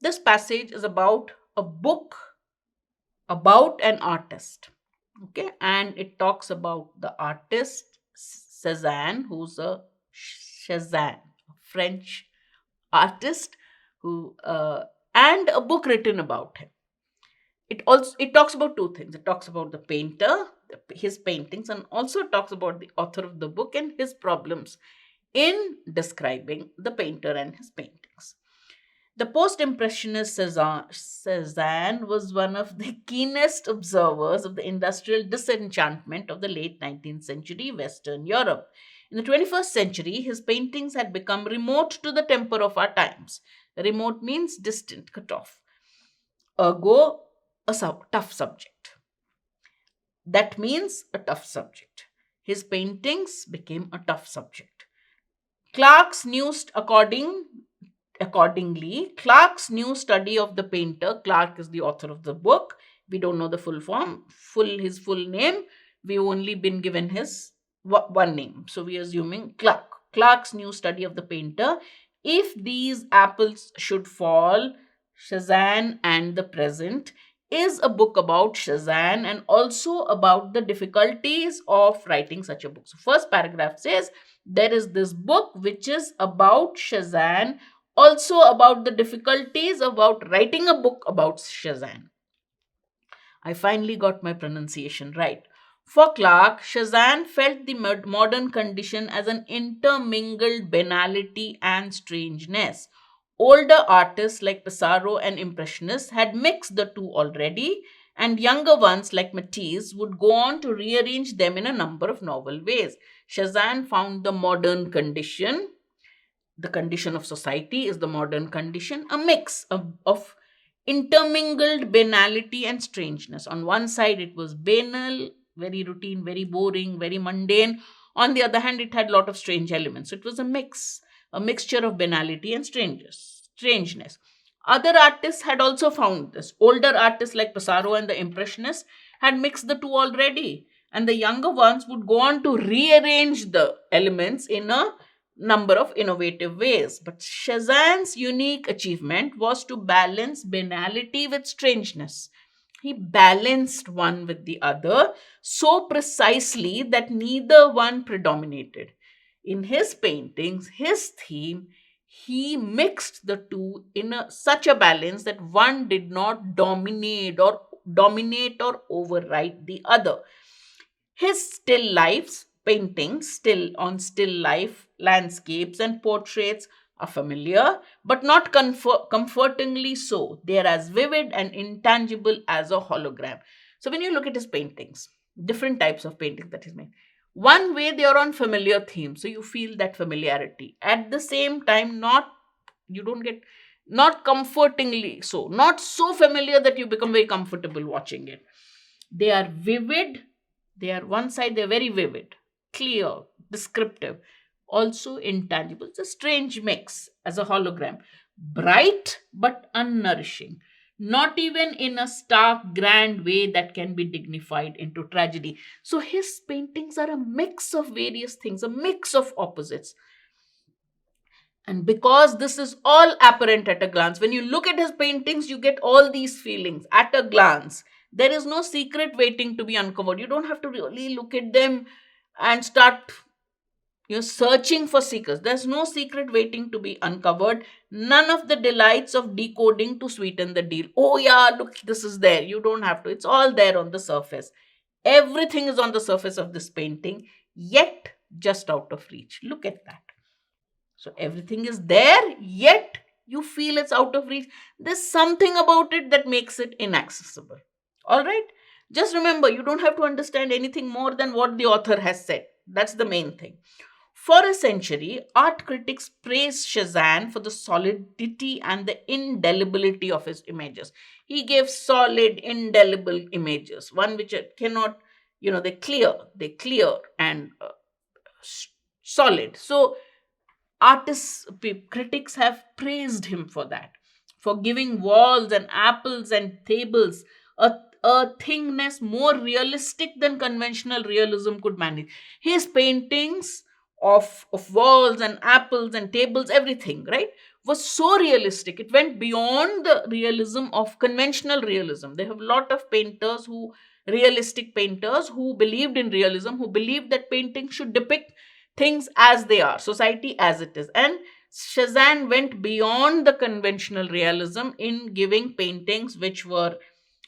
This passage is about a book about an artist. Okay, and it talks about the artist Cézanne, who's a Cézanne, a French artist who and a book written about him. It talks about two things. It talks about the painter, his paintings, and also talks about the author of the book and his problems in describing the painter and his paintings. The post Impressionist Cézanne was one of the keenest observers of the industrial disenchantment of the late 19th century Western Europe. In the 21st century, his paintings had become remote to the temper of our times. Remote means distant, cut off. Ergo, tough subject. That means a tough subject. His paintings became a tough subject. Clarke's new Accordingly, Clarke's new study of the painter, Clarke is the author of the book. We don't know the full form, his full name. We've only been given his one name. So we're assuming Clarke. Clarke's new study of the painter. If these apples should fall, Cézanne and the present, is a book about Cézanne and also about the difficulties of writing such a book. So first paragraph says, there is this book which is about Cézanne, also about the difficulties about writing a book about Cézanne. I finally got my pronunciation right. For Clarke, Cézanne felt the modern condition as an intermingled banality and strangeness. Older artists like Pissarro and Impressionists had mixed the two already, and younger ones like Matisse would go on to rearrange them in a number of novel ways. Cézanne found the modern condition, the condition of society is the modern condition, a mix of intermingled banality and strangeness. On one side, it was banal, very routine, very boring, very mundane. On the other hand, it had a lot of strange elements. So it was a mixture of banality and strangeness. Other artists had also found this. Older artists like Pissarro and the Impressionists had mixed the two already. And the younger ones would go on to rearrange the elements in a number of innovative ways. But Cézanne's unique achievement was to balance banality with strangeness. He balanced one with the other so precisely that neither one predominated. In his paintings, his theme, he mixed the two in such a balance that one did not dominate or override the other. His still lifes, paintings, still life, landscapes, and portraits are familiar, but not comfortingly so. They are as vivid and intangible as a hologram. So when you look at his paintings, different types of paintings that he's made, one way they are on familiar themes, so you feel that familiarity. At the same time, not comfortingly so, not so familiar that you become very comfortable watching it. They are vivid. One side, they're very vivid, clear, descriptive, also intangible. It's a strange mix as a hologram. Bright but unnourishing. Not even in a stark, grand way that can be dignified into tragedy. So his paintings are a mix of various things, a mix of opposites. And because this is all apparent at a glance, when you look at his paintings, you get all these feelings at a glance. There is no secret waiting to be uncovered. You don't have to really look at them and start searching for secrets. There's no secret waiting to be uncovered. None of the delights of decoding to sweeten the deal. Oh yeah, look, this is there. You don't have to. It's all there on the surface. Everything is on the surface of this painting, yet just out of reach. Look at that. So everything is there, yet you feel it's out of reach. There's something about it that makes it inaccessible. All right? Just remember, you don't have to understand anything more than what the author has said. That's the main thing. For a century, art critics praised Cézanne for the solidity and the indelibility of his images. He gave solid, indelible images, one which cannot, they're clear and solid. So critics have praised him for that, for giving walls and apples and tables a thingness more realistic than conventional realism could manage. His paintings of walls and apples and tables, everything, right, was so realistic. It went beyond the realism of conventional realism. They have a lot of painters who, realistic painters who believed in realism, who believed that painting should depict things as they are, society as it is. And Cezanne went beyond the conventional realism in giving paintings which were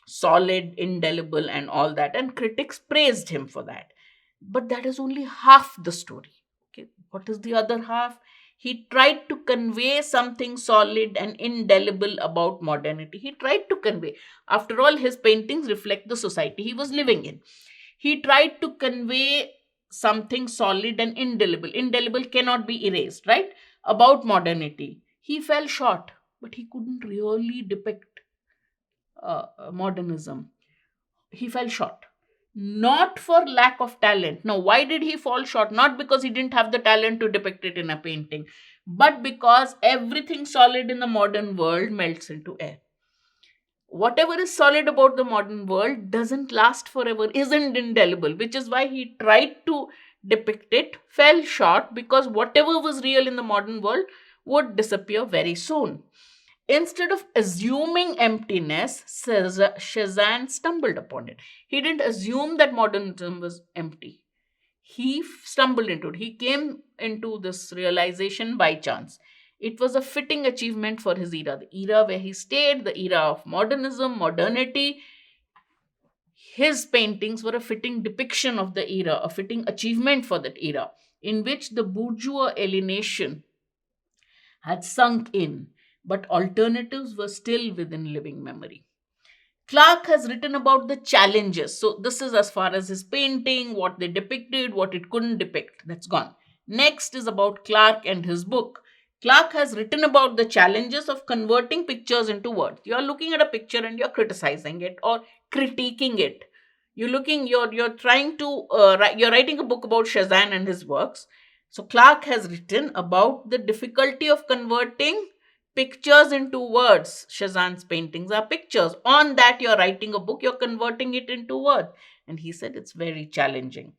solid, indelible, and all that. And critics praised him for that. But that is only half the story. Okay, what is the other half? He tried to convey something solid and indelible about modernity. He tried to convey. After all, his paintings reflect the society he was living in. He tried to convey something solid and indelible. Indelible cannot be erased, right? About modernity. He fell short, but he couldn't really depict modernism. He fell short. Not for lack of talent. Now, why did he fall short? Not because he didn't have the talent to depict it in a painting, but because everything solid in the modern world melts into air. Whatever is solid about the modern world doesn't last forever, isn't indelible, which is why he tried to depict it, fell short, because whatever was real in the modern world would disappear very soon. Instead of assuming emptiness, Cezanne stumbled upon it. He didn't assume that modernism was empty. He stumbled into it. He came into this realization by chance. It was a fitting achievement for his era, the era where he stayed, the era of modernism, modernity. His paintings were a fitting depiction of the era, a fitting achievement for that era, in which the bourgeois alienation had sunk in, but alternatives were still within living memory. Clark has written about the challenges. So, this is as far as his painting, what they depicted, what it couldn't depict. That's gone. Next is about Clark and his book. Clark has written about the challenges of converting pictures into words. You're looking at a picture and you're criticizing it or critiquing it. You're trying to, you're writing a book about Cezanne and his works. So, Clark has written about the difficulty of converting pictures into words. Cezanne's paintings are pictures. On that, you're writing a book, you're converting it into words. And he said it's very challenging.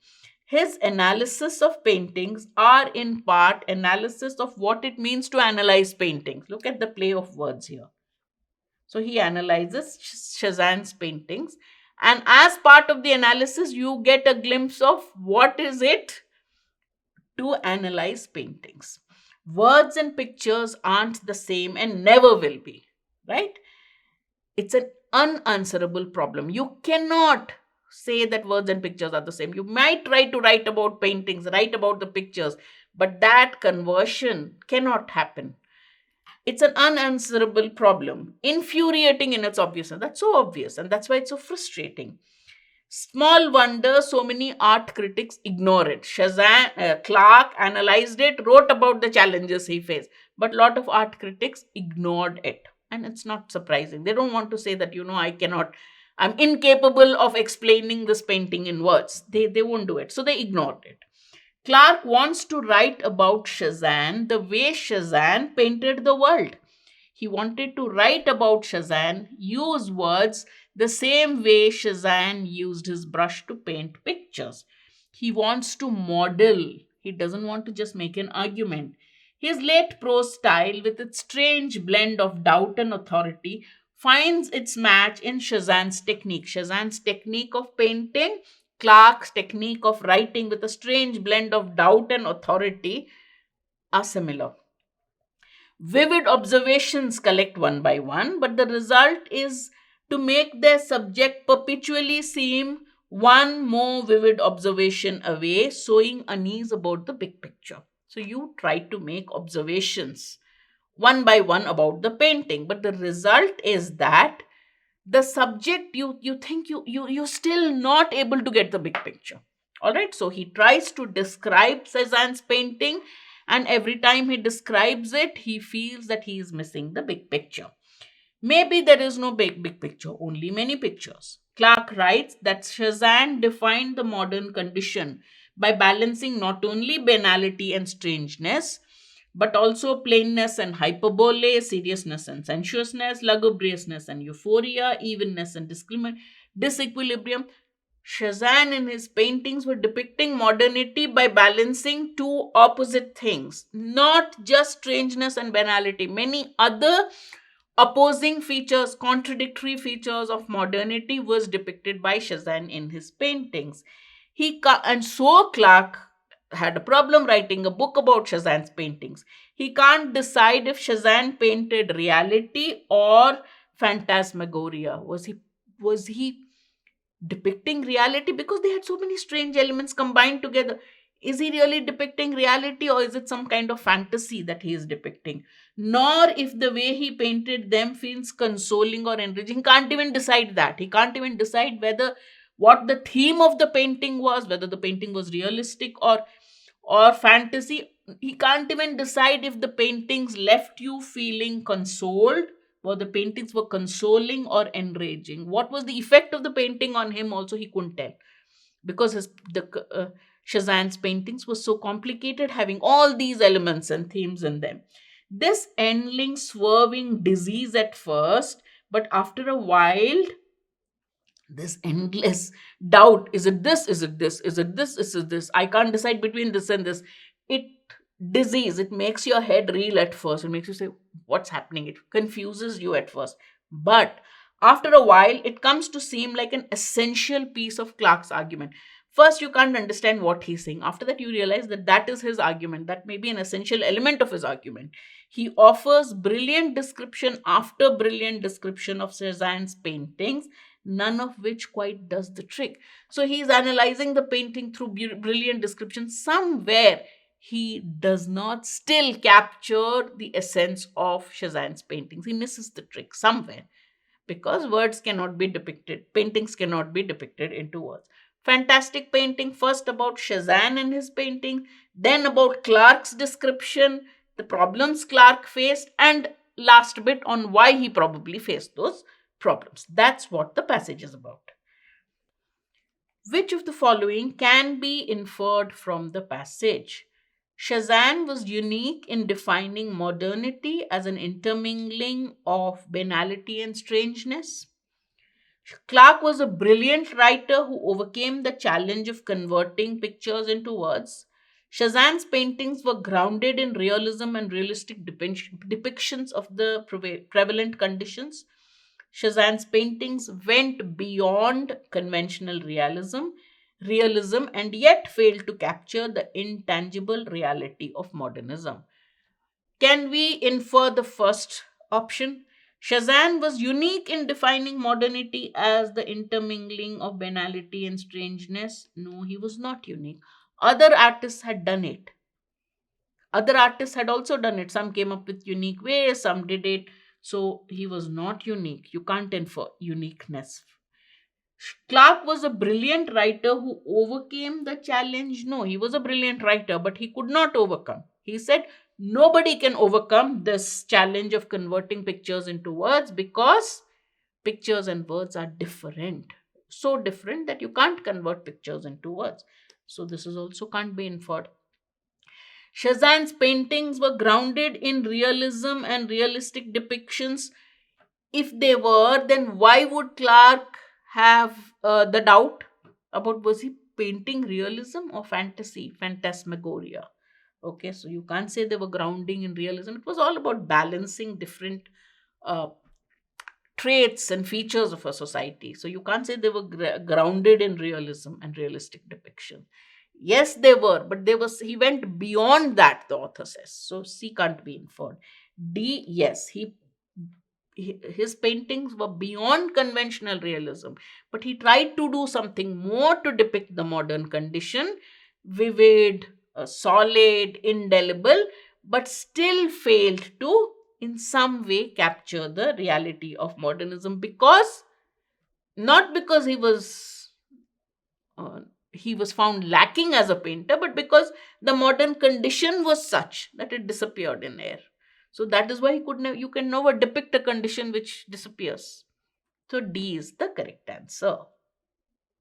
His analysis of paintings are in part analysis of what it means to analyze paintings. Look at the play of words here. So he analyzes Cezanne's paintings, and as part of the analysis, you get a glimpse of what is it to analyze paintings. Words and pictures aren't the same and never will be, right? It's an unanswerable problem. You cannot say that words and pictures are the same. You might try to write about paintings, write about the pictures, but that conversion cannot happen. It's an unanswerable problem, infuriating in its obviousness. That's so obvious, and that's why it's so frustrating. Small wonder so many art critics ignore it. Clark analyzed it, wrote about the challenges he faced, but a lot of art critics ignored it. And it's not surprising. They don't want to say that, I'm incapable of explaining this painting in words. They won't do it. So they ignored it. Clark wants to write about Cezanne the way Cezanne painted the world. He wanted to write about Cezanne, use words the same way Cezanne used his brush to paint pictures. He wants to model. He doesn't want to just make an argument. His late prose style, with its strange blend of doubt and authority, finds its match in Cezanne's technique. Cezanne's technique of painting, Clark's technique of writing with a strange blend of doubt and authority are similar. Vivid observations collect one by one, but the result is to make their subject perpetually seem one more vivid observation away, sowing unease about the big picture. So you try to make observations one by one about the painting, but the result is that the subject, you think you're still not able to get the big picture. All right, so he tries to describe Cezanne's painting, and every time he describes it, he feels that he is missing the big picture. Maybe there is no big picture, only many pictures. Clark writes that Cezanne defined the modern condition by balancing not only banality and strangeness, but also plainness and hyperbole, seriousness and sensuousness, lugubriousness and euphoria, evenness and disequilibrium. Cezanne in his paintings were depicting modernity by balancing two opposite things, not just strangeness and banality. Many other opposing features, contradictory features of modernity was depicted by Cezanne in his paintings. And so Clark had a problem writing a book about Cezanne's paintings. He can't decide if Cezanne painted reality or phantasmagoria. Was he depicting reality, because they had so many strange elements combined together? Is he really depicting reality, or is it some kind of fantasy that he is depicting? Nor if the way he painted them feels consoling or enriching. He can't even decide that. He can't even decide whether what the theme of the painting was, whether the painting was realistic or fantasy. He can't even decide if the paintings left you feeling consoled, or the paintings were consoling or enraging. What was the effect of the painting on him also, he couldn't tell, because Cezanne's paintings were so complicated, having all these elements and themes in them. This endling, swerving disease at first, but after a while, this endless doubt, is it this, is it this, is it this, is it this, I can't decide between this and this. It disease, it makes your head reel at first. It makes you say, what's happening? It confuses you at first, but after a while it comes to seem like an essential piece of Clark's argument. First you can't understand what he's saying. After that you realize that that is his argument, that may be an essential element of his argument. He offers brilliant description after brilliant description of Cezanne's paintings, none of which quite does the trick. So he's analyzing the painting through brilliant description. Somewhere he does not still capture the essence of Cezanne's paintings. He misses the trick somewhere, because words cannot be depicted, paintings cannot be depicted into words. Fantastic painting, first about Cezanne and his painting, then about Clark's description, the problems Clark faced, and last bit on why he probably faced those problems. That's what the passage is about. Which of the following can be inferred from the passage? Cezanne was unique in defining modernity as an intermingling of banality and strangeness. Clark was a brilliant writer who overcame the challenge of converting pictures into words. Cezanne's paintings were grounded in realism and realistic depictions of the prevalent conditions. Cezanne's paintings went beyond conventional realism, and yet failed to capture the intangible reality of modernism. Can we infer the first option? Cezanne was unique in defining modernity as the intermingling of banality and strangeness. No, he was not unique. Other artists had done it. Other artists had also done it. Some came up with unique ways, some did it. So he was not unique. You can't infer uniqueness. Clark was a brilliant writer who overcame the challenge. No, he was a brilliant writer, but he could not overcome. He said, nobody can overcome this challenge of converting pictures into words, because pictures and words are different. So different that you can't convert pictures into words. So this is also can't be inferred. Cezanne's paintings were grounded in realism and realistic depictions. If they were, then why would Clark have the doubt about, was he painting realism or fantasy, phantasmagoria? Okay, so you can't say they were grounding in realism. It was all about balancing different uh, traits and features of a society. So you can't say they were grounded in realism and realistic depiction. Yes, they were, but he went beyond that, the author says. So C can't be inferred. D, yes, his paintings were beyond conventional realism, but he tried to do something more to depict the modern condition, vivid, solid, indelible, but still failed to in some way capture the reality of modernism, because not because uh, he was found lacking as a painter, but because the modern condition was such that it disappeared in air. So that is why you can never depict a condition which disappears. So D is the correct answer.